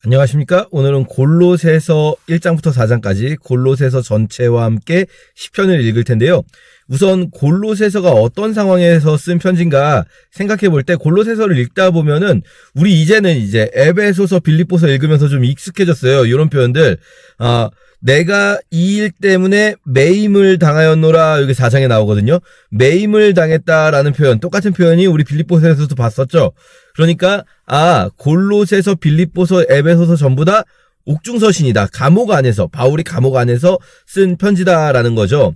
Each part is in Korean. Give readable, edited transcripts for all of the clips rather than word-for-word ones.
안녕하십니까? 오늘은 골로새서 1장부터 4장까지 골로새서 전체와 함께 10편을 읽을 텐데요. 우선 골로새서가 어떤 상황에서 쓴 편지인가 생각해 볼 때 골로새서를 읽다 보면은 우리 이제는 에베소서, 빌립보서 읽으면서 좀 익숙해졌어요. 이런 표현들. 내가 이 일 때문에 매임을 당하였노라, 여기 4장에 나오거든요. 매임을 당했다라는 표현, 똑같은 표현이 우리 빌립보서에서도 봤었죠. 그러니까 골로새서, 빌립보서, 에베소서 전부 다 옥중서신이다. 감옥 안에서, 바울이 감옥 안에서 쓴 편지다라는 거죠.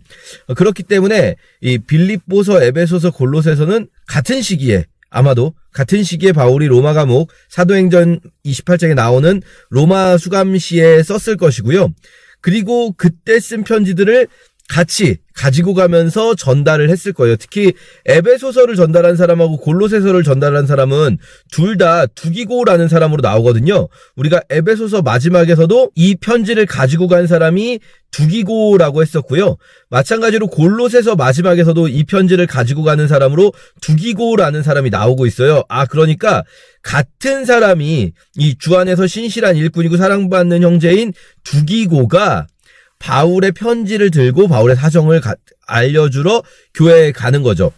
그렇기 때문에 이 빌립보서, 에베소서, 골로새서는 같은 시기에, 아마도 같은 시기에 바울이 로마 감옥, 사도행전 28장에 나오는 로마 수감시에 썼을 것이고요. 그리고 그때 쓴 편지들을 같이 가지고 가면서 전달을 했을 거예요. 특히 에베소서를 전달한 사람하고 골로새서를 전달한 사람은 둘 다 두기고라는 사람으로 나오거든요. 우리가 에베소서 마지막에서도 이 편지를 가지고 간 사람이 두기고라고 했었고요. 마찬가지로 골로새서 마지막에서도 이 편지를 가지고 가는 사람으로 두기고라는 사람이 나오고 있어요. 그러니까 같은 사람이 이 주 안에서 신실한 일꾼이고 사랑받는 형제인 두기고가 바울의 편지를 들고 바울의 사정을 알려주러 교회에 가는 거죠.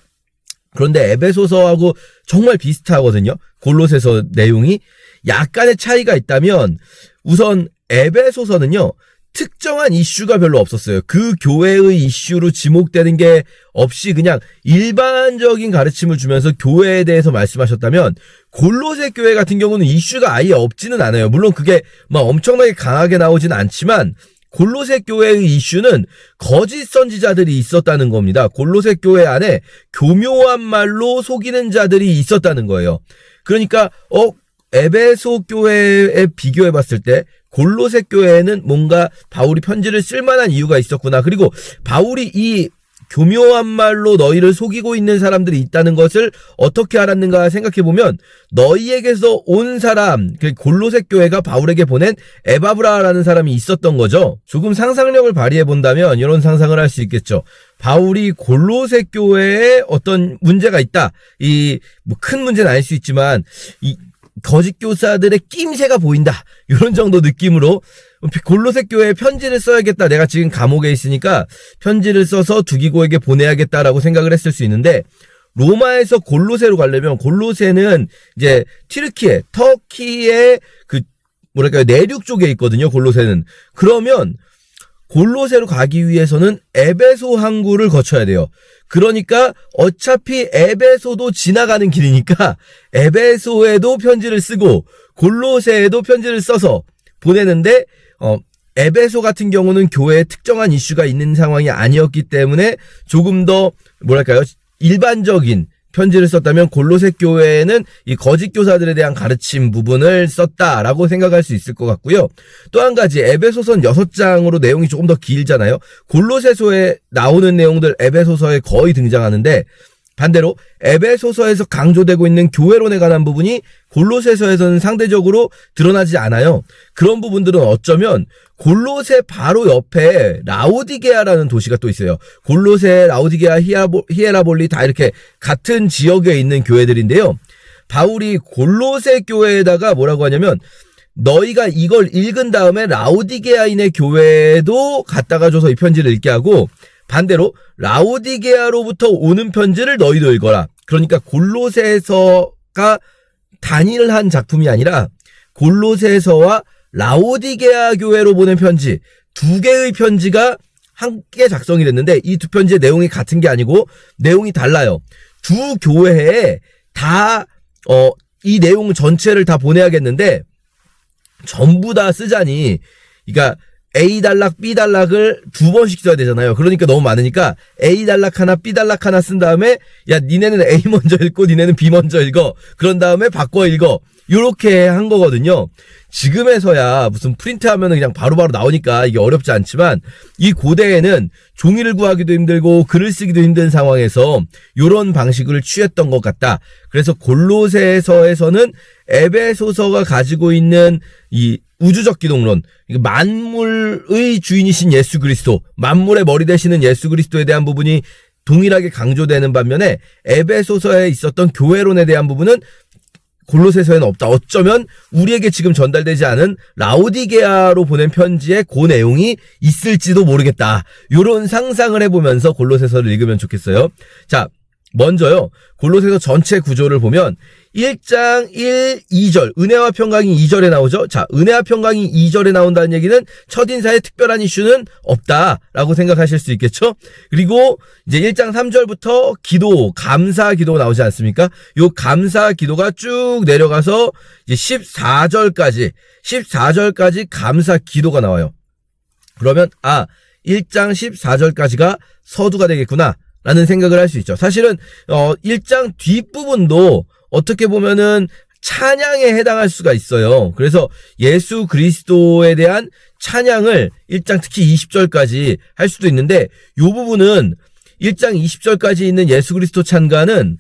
그런데 에베소서하고 정말 비슷하거든요. 골로새서 내용이. 약간의 차이가 있다면 우선 에베소서는요, 특정한 이슈가 별로 없었어요. 그 교회의 이슈로 지목되는 게 없이 그냥 일반적인 가르침을 주면서 교회에 대해서 말씀하셨다면, 골로새 교회 같은 경우는 이슈가 아예 없지는 않아요. 물론 그게 막 엄청나게 강하게 나오지는 않지만 골로새 교회의 이슈는 거짓 선지자들이 있었다는 겁니다. 골로새 교회 안에 교묘한 말로 속이는 자들이 있었다는 거예요. 그러니까 에베소 교회에 비교해 봤을 때 골로새 교회에는 뭔가 바울이 편지를 쓸 만한 이유가 있었구나. 그리고 바울이 이 교묘한 말로 너희를 속이고 있는 사람들이 있다는 것을 어떻게 알았는가 생각해보면, 너희에게서 온 사람, 골로새 교회가 바울에게 보낸 에바브라라는 사람이 있었던 거죠. 조금 상상력을 발휘해본다면 이런 상상을 할 수 있겠죠. 바울이 골로새 교회에 어떤 문제가 있다. 큰 문제는 아닐 수 있지만 거짓 교사들의 낌새가 보인다, 이런 정도 느낌으로 골로새 교회에 편지를 써야겠다, 내가 지금 감옥에 있으니까 편지를 써서 두기고에게 보내야겠다라고 생각을 했을 수 있는데, 로마에서 골로새로 가려면, 골로새는 이제 터키의 내륙 쪽에 있거든요. 골로새는. 그러면 골로새로 가기 위해서는 에베소 항구를 거쳐야 돼요. 그러니까 어차피 에베소도 지나가는 길이니까 에베소에도 편지를 쓰고 골로새에도 편지를 써서 보내는데, 에베소 같은 경우는 교회에 특정한 이슈가 있는 상황이 아니었기 때문에 조금 더 일반적인 편지를 썼다면, 골로새 교회에는 이 거짓 교사들에 대한 가르침 부분을 썼다라고 생각할 수 있을 것 같고요. 또 한 가지, 에베소서는 6장으로 내용이 조금 더 길잖아요. 골로새서에 나오는 내용들 에베소서에 거의 등장하는데, 반대로 에베소서에서 강조되고 있는 교회론에 관한 부분이 골로새서에서는 상대적으로 드러나지 않아요. 그런 부분들은 어쩌면 골로새 바로 옆에 라오디게아라는 도시가 또 있어요. 골로새, 라오디게아, 히에라볼리 다 이렇게 같은 지역에 있는 교회들인데요. 바울이 골로새 교회에다가 뭐라고 하냐면, 너희가 이걸 읽은 다음에 라오디게아인의 교회도 갖다가 줘서 이 편지를 읽게 하고, 반대로 라오디게아로부터 오는 편지를 너희도 읽어라. 그러니까 골로새서가 단일을 한 작품이 아니라 골로새서와 라오디게아 교회로 보낸 편지, 두 개의 편지가 함께 작성이 됐는데, 이 두 편지의 내용이 같은 게 아니고 내용이 달라요. 두 교회에 다 이 내용 전체를 다 보내야겠는데 전부 다 쓰자니, 그러니까 A 단락, B 단락을 2번씩 써야 되잖아요. 그러니까 너무 많으니까 A 단락 하나, B 단락 하나 쓴 다음에, 야, 니네는 A 먼저 읽고 니네는 B 먼저 읽어. 그런 다음에 바꿔 읽어. 요렇게 한 거거든요. 지금에서야 무슨 프린트하면은 그냥 바로바로 나오니까 이게 어렵지 않지만, 이 고대에는 종이를 구하기도 힘들고 글을 쓰기도 힘든 상황에서 요런 방식을 취했던 것 같다. 그래서 골로새서에서는 에베소서가 가지고 있는 이 우주적 기독론, 만물의 주인이신 예수 그리스도, 만물의 머리 되시는 예수 그리스도에 대한 부분이 동일하게 강조되는 반면에, 에베소서에 있었던 교회론에 대한 부분은 골로새서에는 없다. 어쩌면 우리에게 지금 전달되지 않은 라오디게아로 보낸 편지의 그 내용이 있을지도 모르겠다. 이런 상상을 해보면서 골로새서를 읽으면 좋겠어요. 자, 먼저요. 골로새서 전체 구조를 보면 1장 1, 2절 은혜와 평강이 2절에 나오죠. 자, 은혜와 평강이 2절에 나온다는 얘기는 첫인사에 특별한 이슈는 없다라고 생각하실 수 있겠죠. 그리고 이제 1장 3절부터 기도, 감사 기도가 나오지 않습니까? 요 감사 기도가 쭉 내려가서 이제 14절까지 감사 기도가 나와요. 그러면 1장 14절까지가 서두가 되겠구나 라는 생각을 할 수 있죠. 사실은 1장 뒷부분도 어떻게 보면은 찬양에 해당할 수가 있어요. 그래서 예수 그리스도에 대한 찬양을 1장 특히 20절까지 할 수도 있는데 이 부분은 1장 20절까지 있는 예수 그리스도 찬가는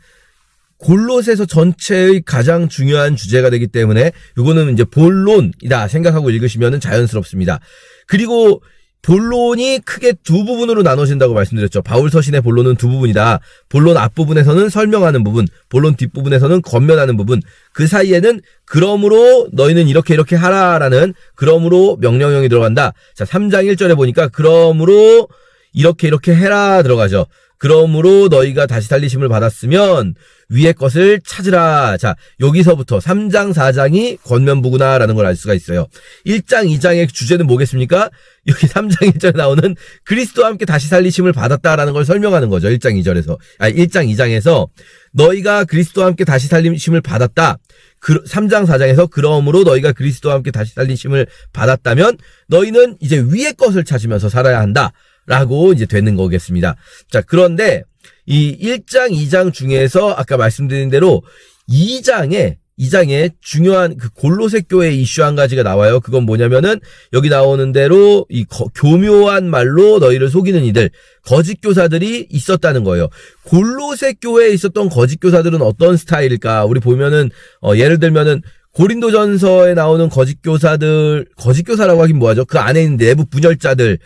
골로새서 전체의 가장 중요한 주제가 되기 때문에 이거는 이제 본론이다 생각하고 읽으시면 자연스럽습니다. 그리고 본론이 크게 두 부분으로 나눠진다고 말씀드렸죠. 바울 서신의 본론은 두 부분이다. 본론 앞부분에서는 설명하는 부분, 본론 뒷부분에서는 권면하는 부분. 그 사이에는 그러므로 너희는 이렇게 하라라는 그러므로 명령형이 들어간다. 자, 3장 1절에 보니까 그러므로 이렇게 해라 들어가죠. 그러므로 너희가 다시 살리심을 받았으면 위의 것을 찾으라. 자, 여기서부터 3장 4장이 권면부구나라는 걸 알 수가 있어요. 1장 2장의 주제는 뭐겠습니까? 여기 3장 1절에 나오는 그리스도와 함께 다시 살리심을 받았다라는 걸 설명하는 거죠. 1장 2절에서. 1장 2장에서 너희가 그리스도와 함께 다시 살리심을 받았다. 3장 4장에서 그러므로 너희가 그리스도와 함께 다시 살리심을 받았다면 너희는 이제 위의 것을 찾으면서 살아야 한다. 라고 이제 되는 거겠습니다. 자, 그런데 이 1장, 2장 중에서 아까 말씀드린 대로 2장에 중요한 그 골로새 교회 이슈 한 가지가 나와요. 그건 뭐냐면은 여기 나오는 대로 이 교묘한 말로 너희를 속이는 이들, 거짓 교사들이 있었다는 거예요. 골로새 교회에 있었던 거짓 교사들은 어떤 스타일일까? 우리 보면은 예를 들면은 고린도전서에 나오는 거짓 교사라고 하긴 뭐하죠? 그 안에 있는 내부 분열자들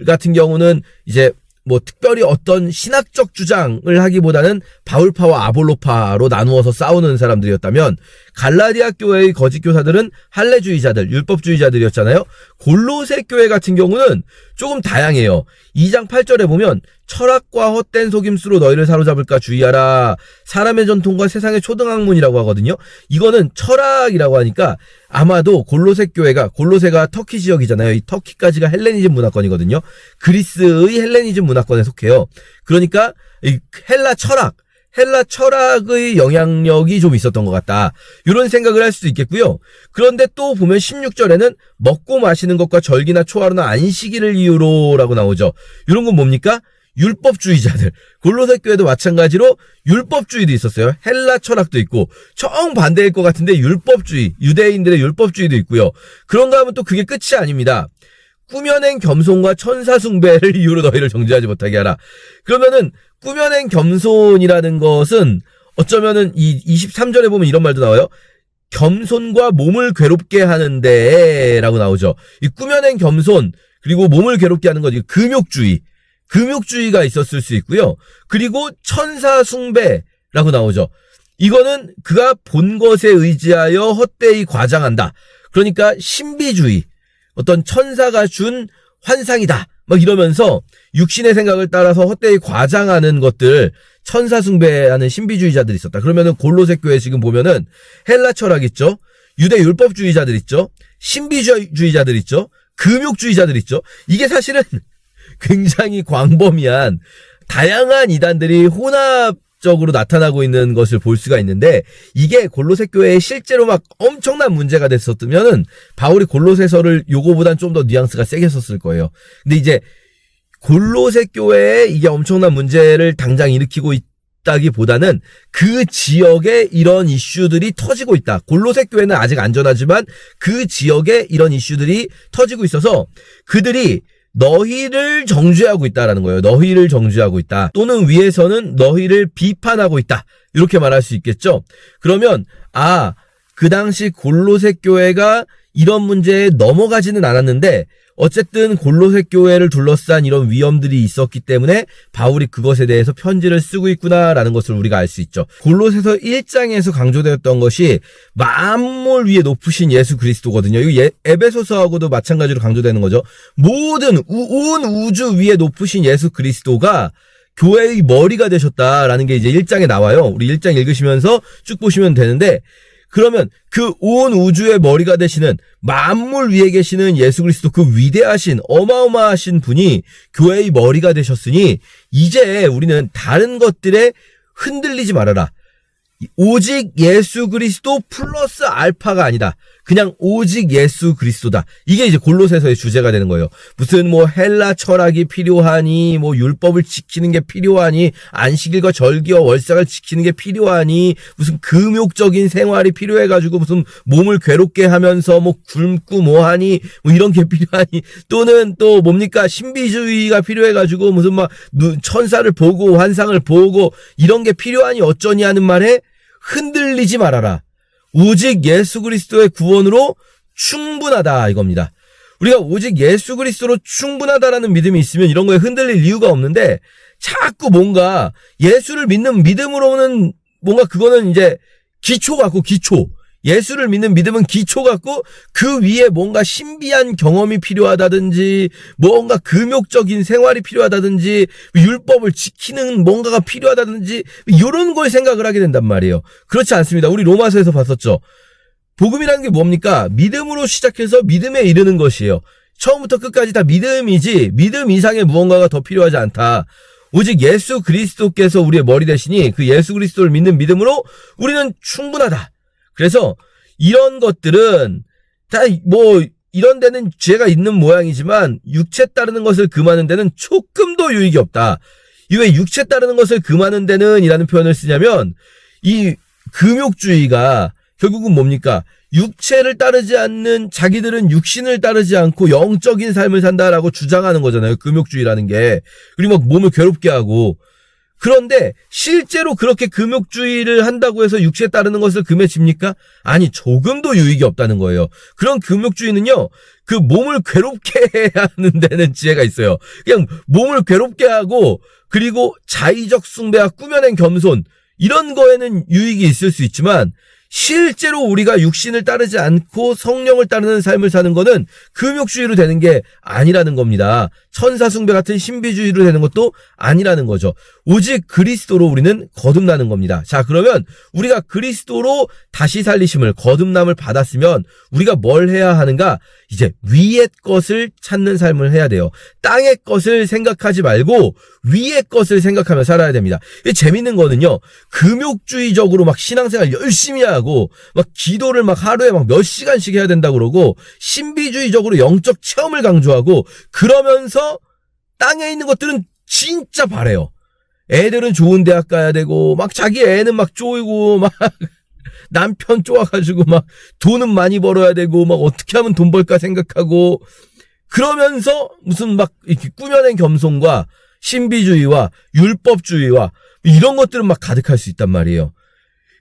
같은 경우는 이제 뭐 특별히 어떤 신학적 주장을 하기보다는 바울파와 아볼로파로 나누어서 싸우는 사람들이었다면 갈라디아 교회의 거짓 교사들은 할례주의자들, 율법주의자들이었잖아요. 골로새 교회 같은 경우는 조금 다양해요. 2장 8절에 보면 철학과 헛된 속임수로 너희를 사로잡을까 주의하라. 사람의 전통과 세상의 초등학문이라고 하거든요. 이거는 철학이라고 하니까 아마도 골로새가 터키 지역이잖아요. 이 터키까지가 헬레니즘 문화권이거든요. 그리스의 헬레니즘 문화권에 속해요. 그러니까 이 헬라 철학의 영향력이 좀 있었던 것 같다. 이런 생각을 할 수도 있겠고요. 그런데 또 보면 16절에는 먹고 마시는 것과 절기나 초하루나 안식일을 이유로 라고 나오죠. 이런 건 뭡니까? 율법주의자들. 골로새 교회도 마찬가지로 율법주의도 있었어요. 헬라 철학도 있고 정반대일 것 같은데 유대인들의 율법주의도 있고요. 그런가 하면 또 그게 끝이 아닙니다. 꾸며낸 겸손과 천사 숭배를 이유로 너희를 정죄하지 못하게 하라. 그러면은 꾸며낸 겸손이라는 것은 어쩌면은 이 23절에 보면 이런 말도 나와요. 겸손과 몸을 괴롭게 하는데 라고 나오죠. 이 꾸며낸 겸손 그리고 몸을 괴롭게 하는 것, 금욕주의가 있었을 수 있고요. 그리고 천사 숭배라고 나오죠. 이거는 그가 본 것에 의지하여 헛되이 과장한다. 그러니까 신비주의, 어떤 천사가 준 환상이다. 막 이러면서 육신의 생각을 따라서 헛되이 과장하는 것들, 천사 숭배하는 신비주의자들이 있었다. 그러면은 골로새 교회 지금 보면은 헬라 철학 있죠. 유대 율법주의자들 있죠. 신비주의자들 있죠. 금욕주의자들 있죠. 이게 사실은 굉장히 광범위한 다양한 이단들이 혼합적으로 나타나고 있는 것을 볼 수가 있는데 이게 골로새 교회에 실제로 막 엄청난 문제가 됐었으면은 바울이 골로새서를 요거보단 좀 더 뉘앙스가 세게 썼을 거예요. 근데 이제 골로새 교회에 이게 엄청난 문제를 당장 일으키고 있다기보다는 그 지역에 이런 이슈들이 터지고 있다. 골로새 교회는 아직 안전하지만 그 지역에 이런 이슈들이 터지고 있어서 그들이 너희를 정죄하고 있다라는 거예요. 너희를 정죄하고 있다. 또는 위에서는 너희를 비판하고 있다. 이렇게 말할 수 있겠죠. 그러면 그 당시 골로새 교회가 이런 문제에 넘어가지는 않았는데 어쨌든 골로새 교회를 둘러싼 이런 위험들이 있었기 때문에 바울이 그것에 대해서 편지를 쓰고 있구나라는 것을 우리가 알 수 있죠. 골로새서 1장에서 강조되었던 것이 만물 위에 높으신 예수 그리스도거든요. 이거 에베소서하고도 마찬가지로 강조되는 거죠. 모든 온 우주 위에 높으신 예수 그리스도가 교회의 머리가 되셨다라는 게 이제 1장에 나와요. 우리 1장 읽으시면서 쭉 보시면 되는데, 그러면 그 온 우주의 머리가 되시는 만물 위에 계시는 예수 그리스도, 그 위대하신 어마어마하신 분이 교회의 머리가 되셨으니 이제 우리는 다른 것들에 흔들리지 말아라. 오직 예수 그리스도 플러스 알파가 아니다. 그냥 오직 예수 그리스도다. 이게 이제 골로새서의 주제가 되는 거예요. 무슨 뭐 헬라 철학이 필요하니, 뭐 율법을 지키는 게 필요하니, 안식일과 절기와 월삭을 지키는 게 필요하니, 무슨 금욕적인 생활이 필요해가지고 무슨 몸을 괴롭게 하면서 뭐 굶고 뭐하니, 뭐 이런 게 필요하니, 또는 또 뭡니까 신비주의가 필요해가지고 무슨 막 천사를 보고 환상을 보고 이런 게 필요하니 어쩌니 하는 말에 흔들리지 말아라. 오직 예수 그리스도의 구원으로 충분하다 이겁니다. 우리가 오직 예수 그리스도로 충분하다라는 믿음이 있으면 이런 거에 흔들릴 이유가 없는데, 자꾸 뭔가 예수를 믿는 믿음으로는 뭔가 그거는 이제 기초 같고, 예수를 믿는 믿음은 기초 같고, 그 위에 뭔가 신비한 경험이 필요하다든지, 뭔가 금욕적인 생활이 필요하다든지, 율법을 지키는 뭔가가 필요하다든지, 이런 걸 생각을 하게 된단 말이에요. 그렇지 않습니다. 우리 로마서에서 봤었죠. 복음이라는 게 뭡니까? 믿음으로 시작해서 믿음에 이르는 것이에요. 처음부터 끝까지 다 믿음이지, 믿음 이상의 무언가가 더 필요하지 않다. 오직 예수 그리스도께서 우리의 머리 되시니 그 예수 그리스도를 믿는 믿음으로 우리는 충분하다. 그래서 이런 것들은 다 뭐 이런 데는 죄가 있는 모양이지만 육체 따르는 것을 금하는 데는 조금도 유익이 없다. 이 왜 육체 따르는 것을 금하는 데는 이라는 표현을 쓰냐면, 이 금욕주의가 결국은 뭡니까? 육체를 따르지 않는, 자기들은 육신을 따르지 않고 영적인 삶을 산다라고 주장하는 거잖아요. 금욕주의라는 게. 그리고 막 몸을 괴롭게 하고. 그런데 실제로 그렇게 금욕주의를 한다고 해서 육체에 따르는 것을 금해집니까? 아니, 조금도 유익이 없다는 거예요. 그런 금욕주의는요, 그 몸을 괴롭게 하는 데는 지혜가 있어요. 그냥 몸을 괴롭게 하고, 그리고 자의적 숭배와 꾸며낸 겸손, 이런 거에는 유익이 있을 수 있지만, 실제로 우리가 육신을 따르지 않고 성령을 따르는 삶을 사는 거는 금욕주의로 되는 게 아니라는 겁니다. 천사숭배 같은 신비주의로 되는 것도 아니라는 거죠. 오직 그리스도로 우리는 거듭나는 겁니다. 자, 그러면 우리가 그리스도로 다시 살리심을, 거듭남을 받았으면 우리가 뭘 해야 하는가? 이제 위의 것을 찾는 삶을 해야 돼요. 땅의 것을 생각하지 말고 위의 것을 생각하며 살아야 됩니다. 이게 재밌는 거는요, 금욕주의적으로 막 신앙생활 열심히 하고 막 기도를 막 하루에 막 몇 시간씩 해야 된다고 그러고, 신비주의적으로 영적 체험을 강조하고, 그러면서 땅에 있는 것들은 진짜 바래요. 애들은 좋은 대학 가야 되고, 막 자기 애는 막 쪼이고, 막 남편 쪼아가지고 막 돈은 많이 벌어야 되고, 막 어떻게 하면 돈 벌까 생각하고, 그러면서 무슨 막 이렇게 꾸며낸 겸손과 신비주의와 율법주의와 이런 것들은 막 가득할 수 있단 말이에요.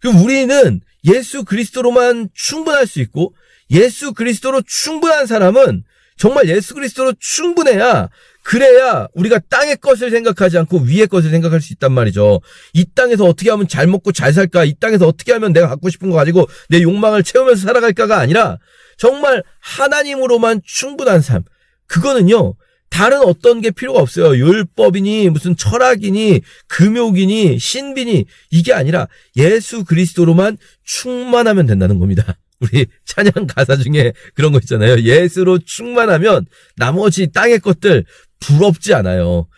그럼 우리는 예수 그리스도로만 충분할 수 있고, 예수 그리스도로 충분한 사람은 정말 예수 그리스도로 충분해야, 그래야 우리가 땅의 것을 생각하지 않고 위의 것을 생각할 수 있단 말이죠. 이 땅에서 어떻게 하면 잘 먹고 잘 살까, 이 땅에서 어떻게 하면 내가 갖고 싶은 거 가지고 내 욕망을 채우면서 살아갈까가 아니라 정말 하나님으로만 충분한 삶, 그거는요 다른 어떤 게 필요가 없어요. 율법이니 무슨 철학이니 금욕이니 신비니, 이게 아니라 예수 그리스도로만 충만하면 된다는 겁니다. 우리 찬양 가사 중에 그런 거 있잖아요. 예수로 충만하면 나머지 땅의 것들 부럽지 않아요.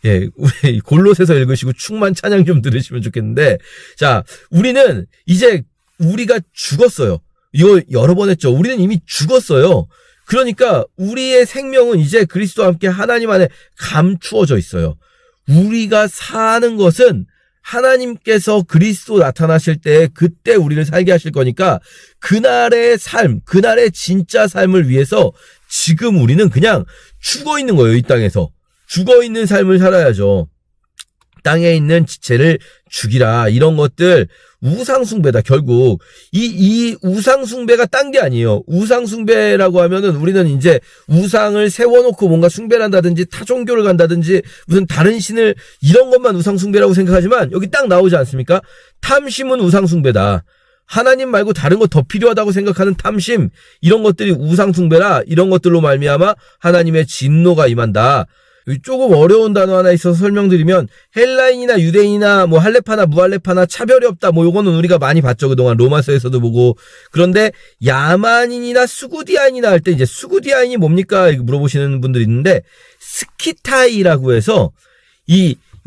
예, 우리 골로새서 읽으시고 충만 찬양 좀 들으시면 좋겠는데, 자, 우리는 이제 우리가 죽었어요. 이거 여러 번 했죠. 우리는 이미 죽었어요. 그러니까 우리의 생명은 이제 그리스도와 함께 하나님 안에 감추어져 있어요. 우리가 사는 것은 하나님께서 그리스도 나타나실 때 그때 우리를 살게 하실 거니까, 그날의 삶, 그날의 진짜 삶을 위해서 지금 우리는 그냥 죽어 있는 거예요. 이 땅에서 죽어 있는 삶을 살아야죠. 땅에 있는 지체를 죽이라. 이런 것들 우상숭배다. 결국 이 우상숭배가 딴 게 아니에요. 우상숭배라고 하면은 우리는 이제 우상을 세워놓고 뭔가 숭배를 한다든지 타종교를 간다든지 무슨 다른 신을 이런 것만 우상숭배라고 생각하지만 여기 딱 나오지 않습니까? 탐심은 우상숭배다. 하나님 말고 다른 거 더 필요하다고 생각하는 탐심, 이런 것들이 우상숭배라. 이런 것들로 말미암아 하나님의 진노가 임한다. 조금 어려운 단어 하나 있어서 설명드리면, 헬라인이나 유대인이나 뭐 할레파나 무할레파나 차별이 없다. 뭐 요거는 우리가 많이 봤죠. 그동안 로마서에서도 보고. 그런데 야만인이나 수구디아인이나 할 때 이제 수구디아인이 뭡니까? 물어보시는 분들이 있는데, 스키타이라고 해서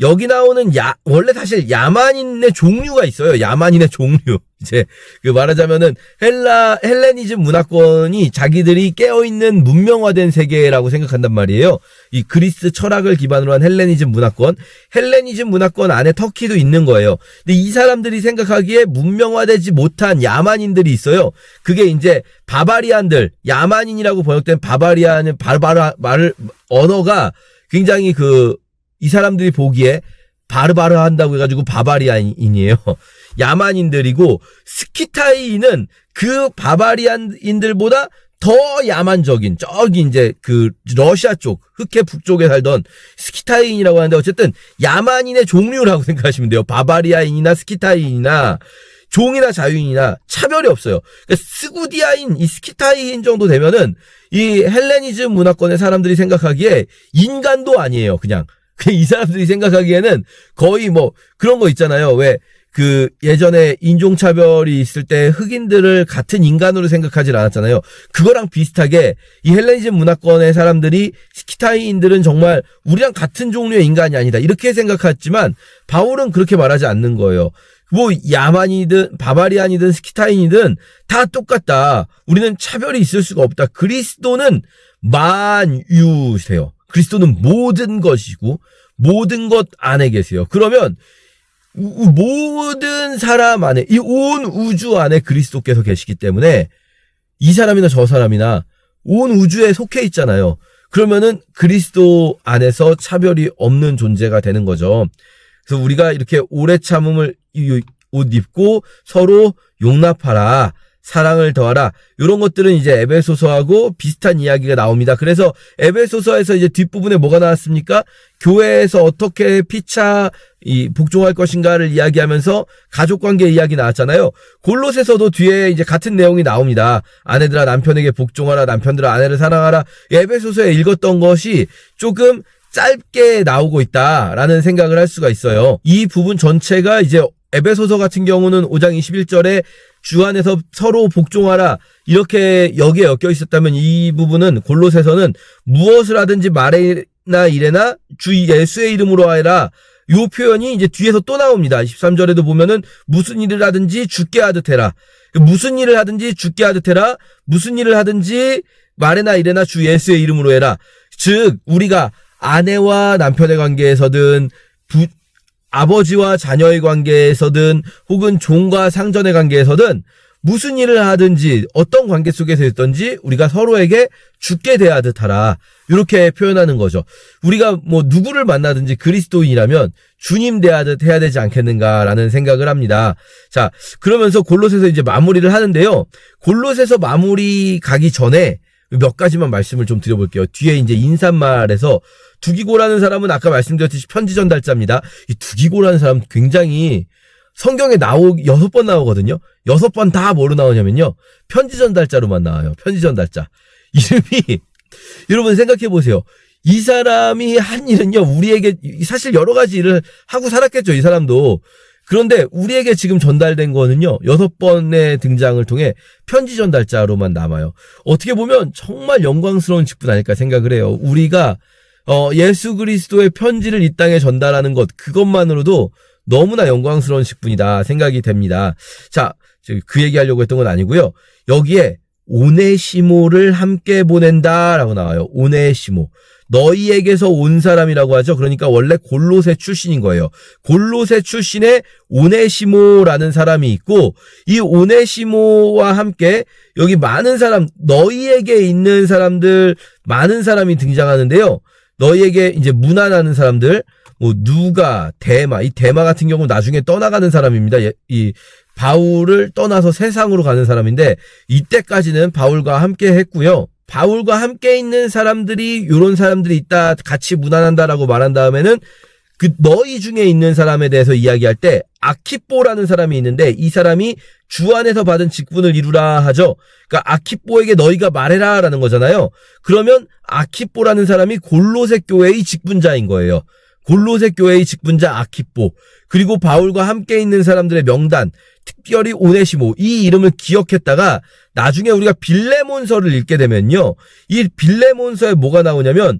여기 나오는 원래 사실 야만인의 종류가 있어요. 야만인의 종류. 이제 말하자면은 헬레니즘 문화권이 자기들이 깨어있는 문명화된 세계라고 생각한단 말이에요. 이 그리스 철학을 기반으로 한 헬레니즘 문화권 안에 터키도 있는 거예요. 근데 이 사람들이 생각하기에 문명화되지 못한 야만인들이 있어요. 그게 이제 바바리안들, 야만인이라고 번역된 바바리안은 언어가 굉장히 이 사람들이 보기에 바르바르 한다고 해가지고 바바리안인이에요. 야만인들이고, 스키타이는 그 바바리안인들보다 더 야만적인, 저기 이제 러시아 쪽, 흑해 북쪽에 살던 스키타이인이라고 하는데, 어쨌든 야만인의 종류라고 생각하시면 돼요. 바바리아인이나 스키타이인이나 종이나 자유인이나 차별이 없어요. 그러니까 스구디아인, 이 스키타이인 정도 되면은 이 헬레니즘 문화권의 사람들이 생각하기에 인간도 아니에요. 그냥 이 사람들이 생각하기에는 거의 뭐 그런 거 있잖아요. 왜 예전에 인종차별이 있을 때 흑인들을 같은 인간으로 생각하지 않았잖아요. 그거랑 비슷하게 이 헬레니즘 문화권의 사람들이 스키타이인들은 정말 우리랑 같은 종류의 인간이 아니다. 이렇게 생각했지만 바울은 그렇게 말하지 않는 거예요. 뭐 야만이든 바바리안이든 스키타인이든 다 똑같다. 우리는 차별이 있을 수가 없다. 그리스도는 만유세요. 그리스도는 모든 것이고 모든 것 안에 계세요. 그러면 모든 사람 안에, 이 온 우주 안에 그리스도께서 계시기 때문에 이 사람이나 저 사람이나 온 우주에 속해 있잖아요. 그러면은 그리스도 안에서 차별이 없는 존재가 되는 거죠. 그래서 우리가 이렇게 오래 참음을 옷 입고 서로 용납하라, 사랑을 더하라, 이런 것들은 이제 에베소서하고 비슷한 이야기가 나옵니다. 그래서 에베소서에서 이제 뒷부분에 뭐가 나왔습니까? 교회에서 어떻게 피차 복종할 것인가를 이야기하면서 가족관계 이야기 나왔잖아요. 골로새서도 뒤에 이제 같은 내용이 나옵니다. 아내들아 남편에게 복종하라, 남편들아 아내를 사랑하라. 에베소서에 읽었던 것이 조금 짧게 나오고 있다라는 생각을 할 수가 있어요. 이 부분 전체가 이제 에베소서 같은 경우는 5장 21절에 주 안에서 서로 복종하라, 이렇게 여기에 엮여 있었다면, 이 부분은 골로새서는 무엇을 하든지 말이나 이래나 주 예수의 이름으로 하라, 이 표현이 이제 뒤에서 또 나옵니다. 23절에도 보면은 무슨 일을 하든지 주께 하듯 해라. 무슨 일을 하든지 주께 하듯 해라. 무슨 일을 하든지 말이나 이래나 주 예수의 이름으로 해라. 즉 우리가 아내와 남편의 관계에서든 아버지와 자녀의 관계에서든 혹은 종과 상전의 관계에서든 무슨 일을 하든지 어떤 관계 속에서 있든지 우리가 서로에게 주께 대하듯 하라, 이렇게 표현하는 거죠. 우리가 뭐 누구를 만나든지 그리스도인이라면 주님 대하듯 해야 되지 않겠는가라는 생각을 합니다. 자, 그러면서 골로새서 이제 마무리를 하는데요. 골로새서 마무리 가기 전에 몇 가지만 말씀을 좀 드려볼게요. 뒤에 이제 인사말에서 두기고라는 사람은 아까 말씀드렸듯이 편지 전달자입니다. 이 두기고라는 사람 굉장히 성경에 6번 나오거든요. 6번 다 뭐로 나오냐면요, 편지 전달자로만 나와요. 편지 전달자. 이름이, 여러분 생각해 보세요. 이 사람이 한 일은요, 우리에게 사실 여러 가지 일을 하고 살았겠죠, 이 사람도. 그런데 우리에게 지금 전달된 거는요, 6번의 등장을 통해 편지 전달자로만 남아요. 어떻게 보면 정말 영광스러운 직분 아닐까 생각을 해요. 우리가 예수 그리스도의 편지를 이 땅에 전달하는 것, 그것만으로도 너무나 영광스러운 직분이다 생각이 됩니다. 자, 그 얘기하려고 했던 건 아니고요. 여기에 오네시모를 함께 보낸다라고 나와요. 오네시모. 너희에게서 온 사람이라고 하죠. 그러니까 원래 골로새 출신인 거예요. 골로새 출신의 오네시모라는 사람이 있고, 이 오네시모와 함께 여기 많은 사람, 너희에게 있는 사람들 많은 사람이 등장하는데요. 너희에게 이제 문안하는 사람들, 뭐 누가, 데마, 이 데마 같은 경우는 나중에 떠나가는 사람입니다. 이 바울을 떠나서 세상으로 가는 사람인데 이때까지는 바울과 함께 했고요. 바울과 함께 있는 사람들이 이런 사람들이 있다, 같이 문안한다라고 말한 다음에는 그 너희 중에 있는 사람에 대해서 이야기할 때 아키뽀라는 사람이 있는데 이 사람이 주 안에서 받은 직분을 이루라 하죠. 그러니까 아키뽀에게 너희가 말해라라는 거잖아요. 그러면 아키뽀라는 사람이 골로새 교회의 직분자인 거예요. 골로새 교회의 직분자 아키뽀, 그리고 바울과 함께 있는 사람들의 명단, 특별히 오네시모, 이 이름을 기억했다가 나중에 우리가 빌레몬서를 읽게 되면요, 이 빌레몬서에 뭐가 나오냐면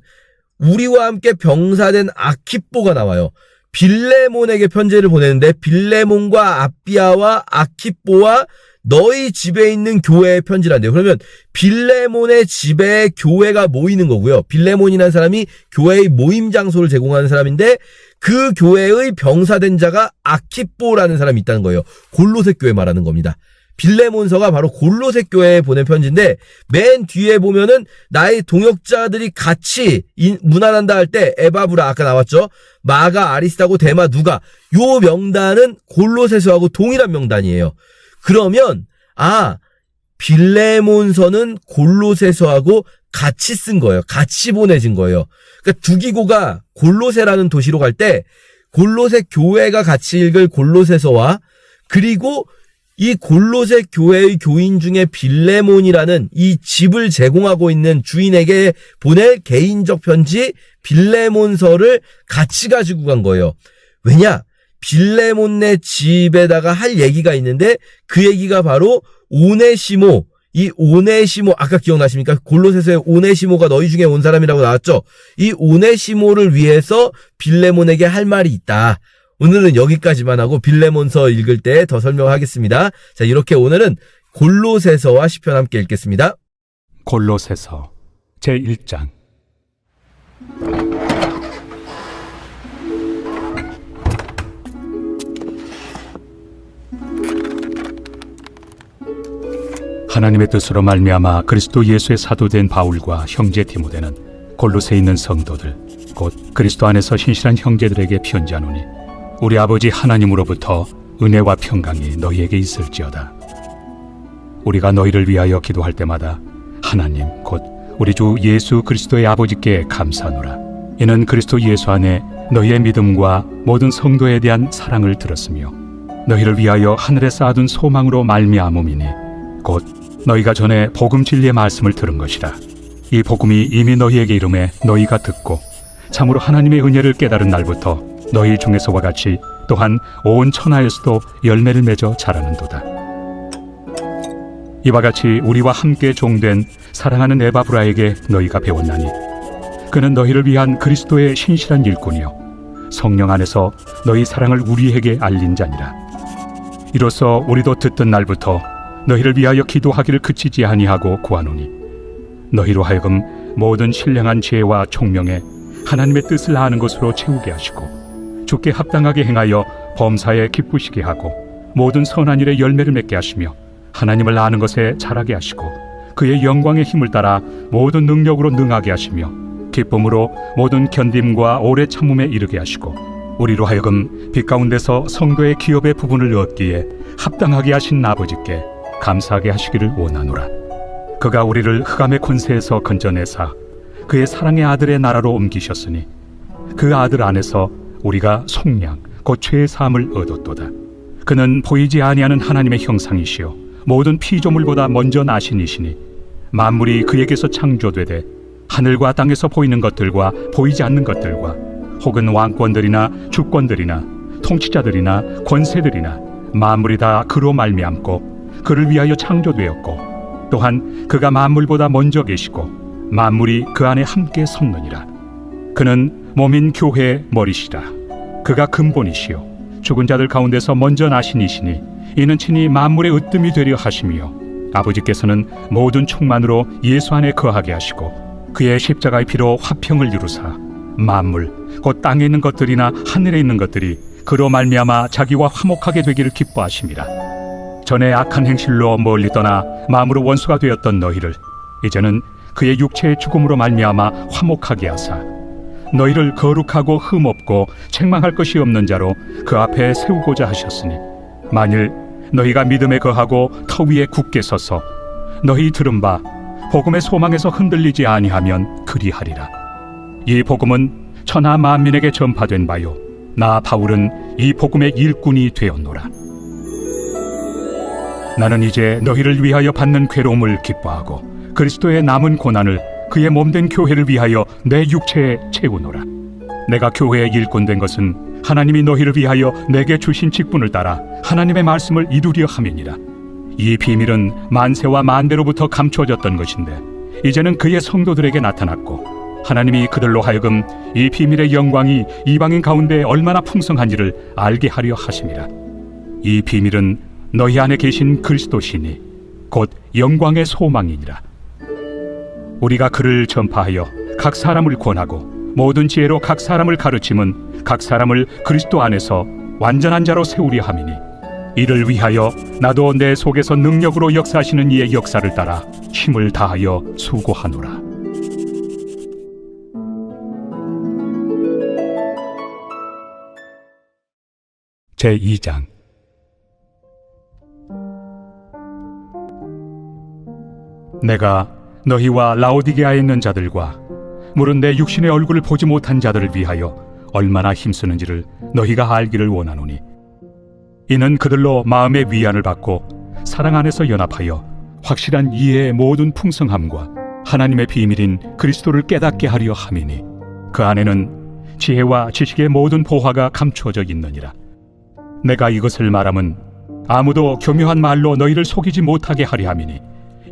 우리와 함께 병사된 아키뽀가 나와요. 빌레몬에게 편지를 보내는데 빌레몬과 아비아와 아키뽀와 너희 집에 있는 교회의 편지란대요. 그러면 빌레몬의 집에 교회가 모이는 거고요. 빌레몬이라는 사람이 교회의 모임 장소를 제공하는 사람인데 그 교회의 병사된 자가 아키뽀라는 사람이 있다는 거예요. 골로새 교회 말하는 겁니다. 빌레몬서가 바로 골로새 교회에 보낸 편지인데 맨 뒤에 보면은 나의 동역자들이 같이 문안한다 할 때 에바브라 아까 나왔죠. 마가, 아리스타고, 데마, 누가, 요 명단은 골로새서하고 동일한 명단이에요. 그러면 빌레몬서는 골로새서하고 같이 쓴 거예요. 같이 보내진 거예요. 그러니까 두기고가 골로새라는 도시로 갈 때 골로새 교회가 같이 읽을 골로새서와 그리고 이 골로새 교회의 교인 중에 빌레몬이라는 이 집을 제공하고 있는 주인에게 보낼 개인적 편지 빌레몬서를 같이 가지고 간 거예요. 왜냐? 빌레몬네 집에다가 할 얘기가 있는데 그 얘기가 바로 오네시모, 이 오네시모, 아까 기억나십니까? 골로새서에 오네시모가 너희 중에 온 사람이라고 나왔죠? 이 오네시모를 위해서 빌레몬에게 할 말이 있다. 오늘은 여기까지만 하고 빌레몬서 읽을 때 더 설명하겠습니다. 자, 이렇게 오늘은 골로새서와 시편 함께 읽겠습니다. 골로새서 제1장. 하나님의 뜻으로 말미암아 그리스도 예수의 사도된 바울과 형제 디모데는 골로새에 있는 성도들 곧 그리스도 안에서 신실한 형제들에게 편지하노니 우리 아버지 하나님으로부터 은혜와 평강이 너희에게 있을지어다. 우리가 너희를 위하여 기도할 때마다 하나님 곧 우리 주 예수 그리스도의 아버지께 감사하노라. 이는 그리스도 예수 안에 너희의 믿음과 모든 성도에 대한 사랑을 들었으며 너희를 위하여 하늘에 쌓아둔 소망으로 말미암음이니 곧 너희가 전에 복음 진리의 말씀을 들은 것이라. 이 복음이 이미 너희에게 이름에 너희가 듣고 참으로 하나님의 은혜를 깨달은 날부터 너희 중에서와 같이 또한 온 천하에서도 열매를 맺어 자라는도다. 이와 같이 우리와 함께 종된 사랑하는 에바브라에게 너희가 배웠나니 그는 너희를 위한 그리스도의 신실한 일꾼이요 성령 안에서 너희 사랑을 우리에게 알린 자니라. 이로써 우리도 듣던 날부터 너희를 위하여 기도하기를 그치지 아니하고 구하노니 너희로 하여금 모든 신령한 지혜와 총명에 하나님의 뜻을 아는 것으로 채우게 하시고 주께 합당하게 행하여 범사에 기쁘시게 하고 모든 선한 일에 열매를 맺게 하시며 하나님을 아는 것에 자라게 하시고 그의 영광의 힘을 따라 모든 능력으로 능하게 하시며 기쁨으로 모든 견딤과 오래 참음에 이르게 하시고 우리로 하여금 빛 가운데서 성도의 기업의 부분을 얻기에 합당하게 하신 아버지께 감사하게 하시기를 원하노라. 그가 우리를 흑암의 권세에서 건져내사 그의 사랑의 아들의 나라로 옮기셨으니 그 아들 안에서 우리가 속량 곧 죄의 사함을 얻었도다. 그는 보이지 아니하는 하나님의 형상이시요 모든 피조물보다 먼저 나신 이시니 만물이 그에게서 창조되되 하늘과 땅에서 보이는 것들과 보이지 않는 것들과 혹은 왕권들이나 주권들이나 통치자들이나 권세들이나 만물이 다 그로 말미암고 그를 위하여 창조되었고 또한 그가 만물보다 먼저 계시고 만물이 그 안에 함께 섰느니라. 그는 몸인 교회의 머리시라. 그가 근본이시요 죽은 자들 가운데서 먼저 나신 이시니 이는 친히 만물의 으뜸이 되려 하시며 아버지께서는 모든 충만으로 예수 안에 거하게 하시고 그의 십자가의 피로 화평을 이루사 만물 곧 땅에 있는 것들이나 하늘에 있는 것들이 그로 말미암아 자기와 화목하게 되기를 기뻐하심이라. 전에 악한 행실로 멀리 떠나 마음으로 원수가 되었던 너희를 이제는 그의 육체의 죽음으로 말미암아 화목하게 하사 너희를 거룩하고 흠없고 책망할 것이 없는 자로 그 앞에 세우고자 하셨으니 만일 너희가 믿음에 거하고 터 위에 굳게 서서 너희 들은 바 복음의 소망에서 흔들리지 아니하면 그리하리라. 이 복음은 천하 만민에게 전파된 바요 나 바울은 이 복음의 일꾼이 되었노라. 나는 이제 너희를 위하여 받는 괴로움을 기뻐하고 그리스도의 남은 고난을 그의 몸된 교회를 위하여 내 육체에 채우노라. 내가 교회의 일꾼 된 것은 하나님이 너희를 위하여 내게 주신 직분을 따라 하나님의 말씀을 이루려 함이니라. 이 비밀은 만세와 만대로부터 감추어졌던 것인데 이제는 그의 성도들에게 나타났고 하나님이 그들로 하여금 이 비밀의 영광이 이방인 가운데 얼마나 풍성한지를 알게 하려 하심이라. 이 비밀은 너희 안에 계신 그리스도시니 곧 영광의 소망이니라. 우리가 그를 전파하여 각 사람을 권하고 모든 지혜로 각 사람을 가르침은 각 사람을 그리스도 안에서 완전한 자로 세우려 함이니 이를 위하여 나도 내 속에서 능력으로 역사하시는 이의 역사를 따라 힘을 다하여 수고하노라. 제2장. 내가 너희와 라오디게아에 있는 자들과 물은 내 육신의 얼굴을 보지 못한 자들을 위하여 얼마나 힘쓰는지를 너희가 알기를 원하노니 이는 그들로 마음의 위안을 받고 사랑 안에서 연합하여 확실한 이해의 모든 풍성함과 하나님의 비밀인 그리스도를 깨닫게 하려 함이니 그 안에는 지혜와 지식의 모든 보화가 감추어져 있느니라. 내가 이것을 말함은 아무도 교묘한 말로 너희를 속이지 못하게 하려 함이니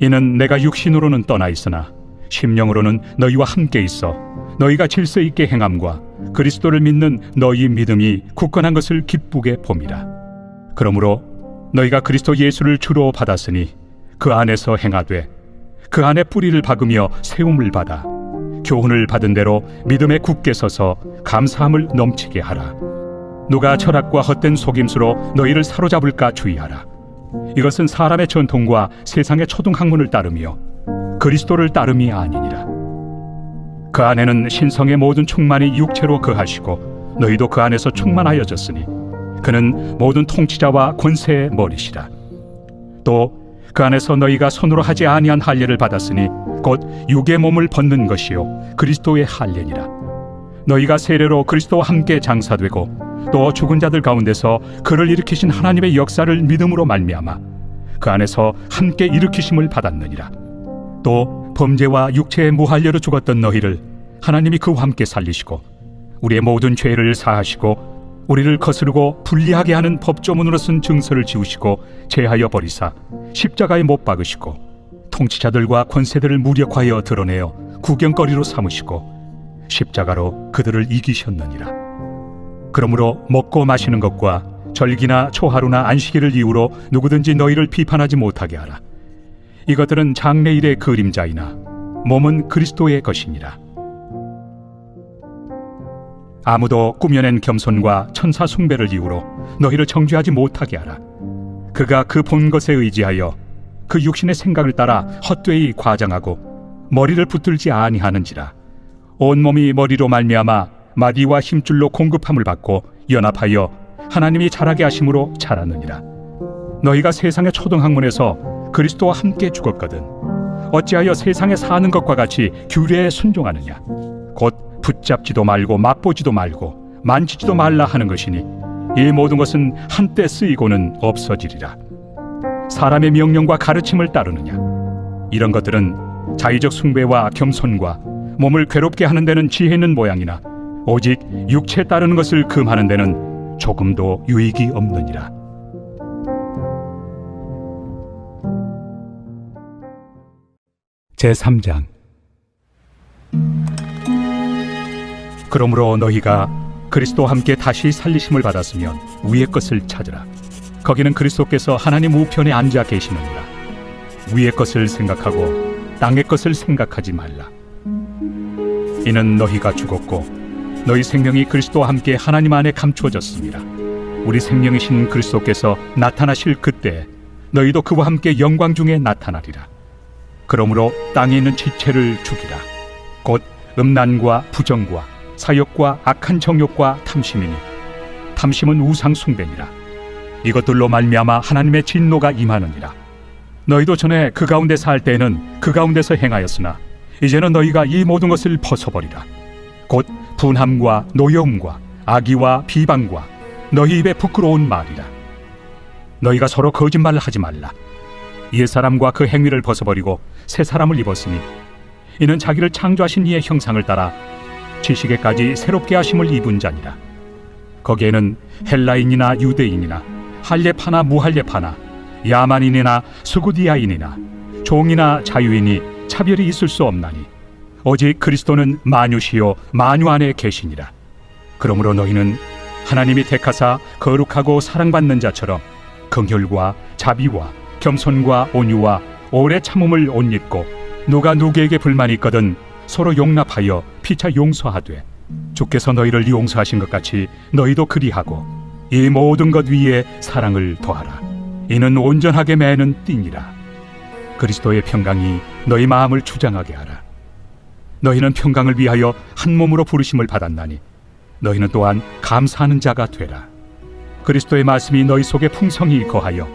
이는 내가 육신으로는 떠나 있으나 심령으로는 너희와 함께 있어 너희가 질서 있게 행함과 그리스도를 믿는 너희 믿음이 굳건한 것을 기쁘게 봄이라. 그러므로 너희가 그리스도 예수를 주로 받았으니 그 안에서 행하되 그 안에 뿌리를 박으며 세움을 받아 교훈을 받은 대로 믿음에 굳게 서서 감사함을 넘치게 하라. 누가 철학과 헛된 속임수로 너희를 사로잡을까 주의하라. 이것은 사람의 전통과 세상의 초등학문을 따르며 그리스도를 따름이 아니니라. 그 안에는 신성의 모든 충만이 육체로 거하시고 너희도 그 안에서 충만하여졌으니 그는 모든 통치자와 권세의 머리시라. 또 그 안에서 너희가 손으로 하지 아니한 할례를 받았으니 곧 육의 몸을 벗는 것이요 그리스도의 할례니라. 너희가 세례로 그리스도와 함께 장사되고 또 죽은 자들 가운데서 그를 일으키신 하나님의 역사를 믿음으로 말미암아 그 안에서 함께 일으키심을 받았느니라. 또 범죄와 육체의 무할례로 죽었던 너희를 하나님이 그와 함께 살리시고 우리의 모든 죄를 사하시고 우리를 거스르고 불리하게 하는 법조문으로 쓴 증서를 지우시고 제하여 버리사 십자가에 못 박으시고 통치자들과 권세들을 무력하여 드러내어 구경거리로 삼으시고 십자가로 그들을 이기셨느니라. 그러므로 먹고 마시는 것과 절기나 초하루나 안식일을 이유로 누구든지 너희를 비판하지 못하게 하라. 이것들은 장래일의 그림자이나 몸은 그리스도의 것이니라. 아무도 꾸며낸 겸손과 천사 숭배를 이유로 너희를 정죄하지 못하게 하라. 그가 그 본 것에 의지하여 그 육신의 생각을 따라 헛되이 과장하고 머리를 붙들지 아니하는지라. 온몸이 머리로 말미암아 마디와 힘줄로 공급함을 받고 연합하여 하나님이 자라게 하심으로 자라느니라. 너희가 세상의 초등학문에서 그리스도와 함께 죽었거든 어찌하여 세상에 사는 것과 같이 규례에 순종하느냐. 곧 붙잡지도 말고 맛보지도 말고 만지지도 말라 하는 것이니 이 모든 것은 한때 쓰이고는 없어지리라. 사람의 명령과 가르침을 따르느냐. 이런 것들은 자의적 숭배와 겸손과 몸을 괴롭게 하는 데는 지혜 있는 모양이나 오직 육체에 따르는 것을 금하는 데는 조금도 유익이 없느니라. 제3장. 그러므로 너희가 그리스도와 함께 다시 살리심을 받았으면 위의 것을 찾으라. 거기는 그리스도께서 하나님 우편에 앉아 계시느니라. 위의 것을 생각하고 땅의 것을 생각하지 말라. 이는 너희가 죽었고 너희 생명이 그리스도와 함께 하나님 안에 감추어졌습니다. 우리 생명이신 그리스도께서 나타나실 그때 너희도 그와 함께 영광 중에 나타나리라. 그러므로 땅에 있는 지체를 죽이라. 곧 음란과 부정과 사욕과 악한 정욕과 탐심이니 탐심은 우상 숭배니라. 이것들로 말미암아 하나님의 진노가 임하느니라. 너희도 전에 그 가운데 살 때에는 그 가운데서 행하였으나 이제는 너희가 이 모든 것을 벗어버리라. 곧 분함과 노여움과 악의와 비방과 너희 입에 부끄러운 말이라. 너희가 서로 거짓말을 하지 말라. 옛사람과 그 행위를 벗어버리고 새 사람을 입었으니 이는 자기를 창조하신 이의 형상을 따라 지식에까지 새롭게 하심을 입은 자니라. 거기에는 헬라인이나 유대인이나 할례파나 무할례파나 야만인이나 수구디아인이나 종이나 자유인이 차별이 있을 수 없나니 오직 그리스도는 만유시요 만유 안에 계시니라. 그러므로 너희는 하나님이 택하사 거룩하고 사랑받는 자처럼 긍휼과 자비와 겸손과 온유와 오래 참음을 옷 입고 누가 누구에게 불만이 있거든 서로 용납하여 피차 용서하되 주께서 너희를 용서하신 것 같이 너희도 그리하고 이 모든 것 위에 사랑을 더하라. 이는 온전하게 매는 띠니라. 그리스도의 평강이 너희 마음을 주장하게 하라. 너희는 평강을 위하여 한 몸으로 부르심을 받았나니 너희는 또한 감사하는 자가 되라. 그리스도의 말씀이 너희 속에 풍성히 거하여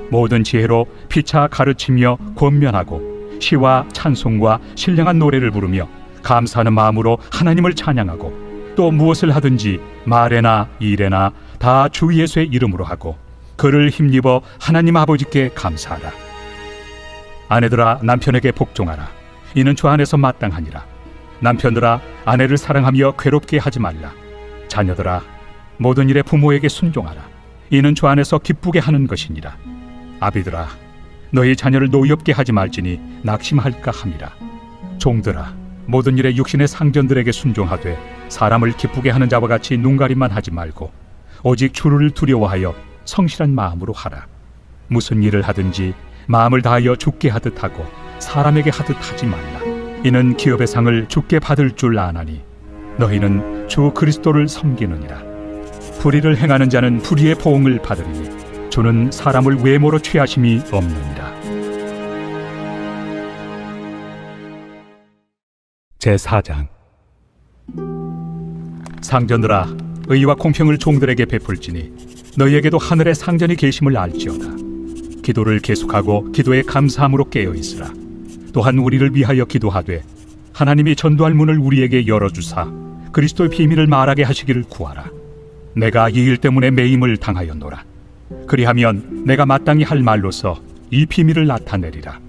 모든 지혜로 피차 가르치며 권면하고 시와 찬송과 신령한 노래를 부르며 감사하는 마음으로 하나님을 찬양하고 또 무엇을 하든지 말에나 일에나 다 주 예수의 이름으로 하고 그를 힘입어 하나님 아버지께 감사하라. 아내들아 남편에게 복종하라. 이는 주 안에서 마땅하니라. 남편들아 아내를 사랑하며 괴롭게 하지 말라. 자녀들아 모든 일에 부모에게 순종하라. 이는 주 안에서 기쁘게 하는 것이니라. 아비들아 너희 자녀를 노엽게 하지 말지니 낙심할까 함이라. 종들아 모든 일에 육신의 상전들에게 순종하되 사람을 기쁘게 하는 자와 같이 눈가림만 하지 말고 오직 주를 두려워하여 성실한 마음으로 하라. 무슨 일을 하든지 마음을 다하여 주께 하듯 하고 사람에게 하듯 하지 말라. 이는 기업의 상을 주께 받을 줄 아나니 너희는 주 그리스도를 섬기느니라. 불의를 행하는 자는 불의의 보응을 받으리니 주는 사람을 외모로 취하심이 없느니라. 제4장. 상전들아 의와 공평을 종들에게 베풀지니 너희에게도 하늘의 상전이 계심을 알지어다. 기도를 계속하고 기도에 감사함으로 깨어있으라. 또한 우리를 위하여 기도하되 하나님이 전도할 문을 우리에게 열어주사 그리스도의 비밀을 말하게 하시기를 구하라. 내가 이 일 때문에 매임을 당하였노라. 그리하면 내가 마땅히 할 말로서 이 비밀을 나타내리라.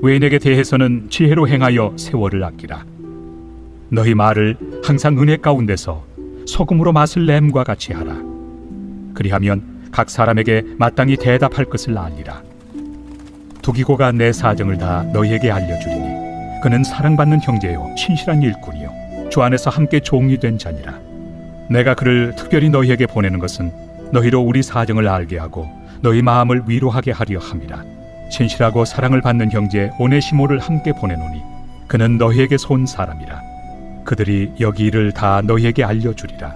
외인에게 대해서는 지혜로 행하여 세월을 아끼라. 너희 말을 항상 은혜 가운데서 소금으로 맛을 냄과 같이 하라. 그리하면 각 사람에게 마땅히 대답할 것을 알리라. 두기고가 내 사정을 다 너희에게 알려주리니 그는 사랑받는 형제요 신실한 일꾼이요 주 안에서 함께 종이 된 자니라. 내가 그를 특별히 너희에게 보내는 것은 너희로 우리 사정을 알게 하고 너희 마음을 위로하게 하려 함이라. 신실하고 사랑을 받는 형제 오네시모를 함께 보내노니 그는 너희에게서 온 사람이라. 그들이 여기 일을 다 너희에게 알려주리라.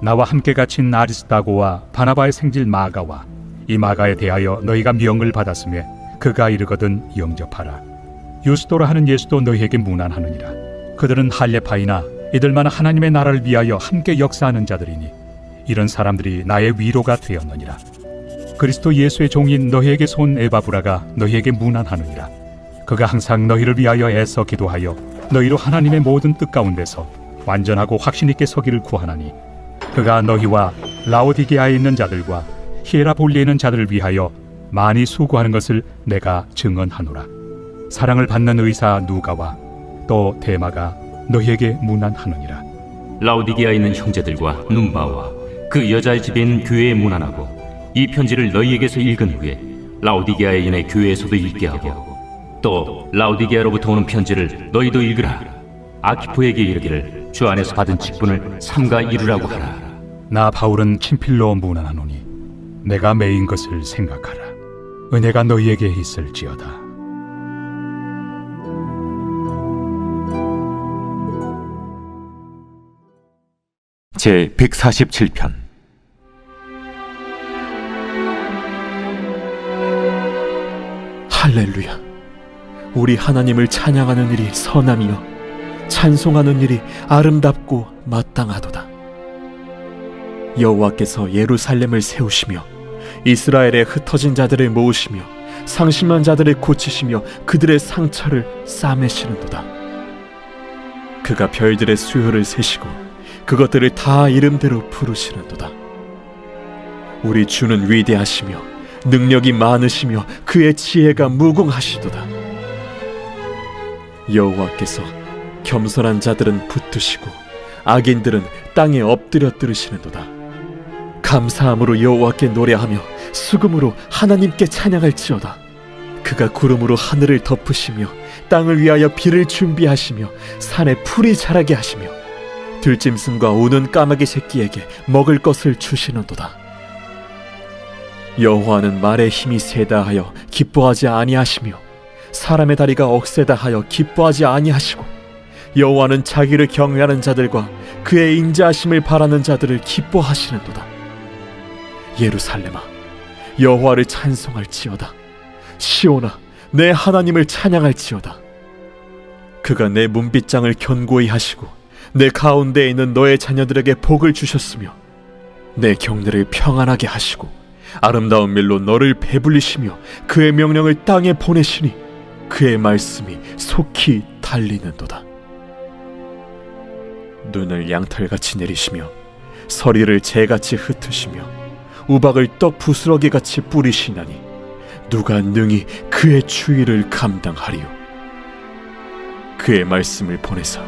나와 함께 갇힌 아리스다고와 바나바의 생질 마가와 이 마가에 대하여 너희가 명을 받았으며 그가 이르거든 영접하라. 유스도라 하는 예수도 너희에게 문안하느니라. 그들은 할례파이나 이들만 하나님의 나라를 위하여 함께 역사하는 자들이니 이런 사람들이 나의 위로가 되었느니라. 그리스도 예수의 종인 너희에게서 온 에바브라가 너희에게 문안하느니라. 그가 항상 너희를 위하여 애써 기도하여 너희로 하나님의 모든 뜻 가운데서 완전하고 확신 있게 서기를 구하나니 그가 너희와 라오디게아에 있는 자들과 히에라볼리에 있는 자들을 위하여 많이 수고하는 것을 내가 증언하노라. 사랑을 받는 의사 누가와 또 데마가 너희에게 문안하느니라. 라오디게아에 있는 형제들과 눈바와 그 여자의 집에 있는 교회에 문안하고 이 편지를 너희에게서 읽은 후에 라오디게아에 있는 교회에서도 읽게 하고 또 라오디게아로부터 오는 편지를 너희도 읽으라. 아키포에게 이르기를 주 안에서 받은 직분을 삼가 이루라고 하라. 나 바울은 친필로 문안하노니 내가 매인 것을 생각하라. 은혜가 너희에게 있을지어다. 제 147편. 할렐루야. 우리 하나님을 찬양하는 일이 선함이요 찬송하는 일이 아름답고 마땅하도다. 여호와께서 예루살렘을 세우시며 이스라엘의 흩어진 자들을 모으시며 상심한 자들을 고치시며 그들의 상처를 싸매시는도다. 그가 별들의 수요를 세시고 그것들을 다 이름대로 부르시는도다. 우리 주는 위대하시며 능력이 많으시며 그의 지혜가 무궁하시도다. 여호와께서 겸손한 자들은 붙드시고 악인들은 땅에 엎드려 들으시는도다. 감사함으로 여호와께 노래하며 수금으로 하나님께 찬양할지어다. 그가 구름으로 하늘을 덮으시며 땅을 위하여 비를 준비하시며 산에 풀이 자라게 하시며 들짐승과 우는 까마귀 새끼에게 먹을 것을 주시는도다. 여호와는 말의 힘이 세다 하여 기뻐하지 아니하시며 사람의 다리가 억세다 하여 기뻐하지 아니하시고 여호와는 자기를 경외하는 자들과 그의 인자하심을 바라는 자들을 기뻐하시는도다. 예루살렘아, 여호와를 찬송할지어다. 시온아, 내 하나님을 찬양할지어다. 그가 내 문빗장을 견고히 하시고 내 가운데에 있는 너의 자녀들에게 복을 주셨으며 내 경내를 평안하게 하시고 아름다운 밀로 너를 배불리시며 그의 명령을 땅에 보내시니 그의 말씀이 속히 달리는도다. 눈을 양털같이 내리시며 서리를 재같이 흩으시며 우박을 떡 부스러기같이 뿌리시나니 누가 능히 그의 추위를 감당하리요. 그의 말씀을 보내사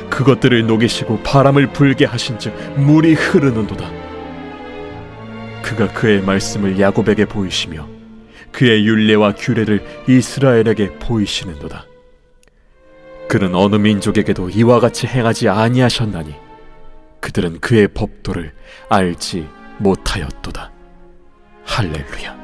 그것들을 녹이시고 바람을 불게 하신즉 물이 흐르는도다. 그가 그의 말씀을 야곱에게 보이시며 그의 율례와 규례를 이스라엘에게 보이시는도다. 그는 어느 민족에게도 이와 같이 행하지 아니하셨나니 그들은 그의 법도를 알지 못하였도다. 할렐루야.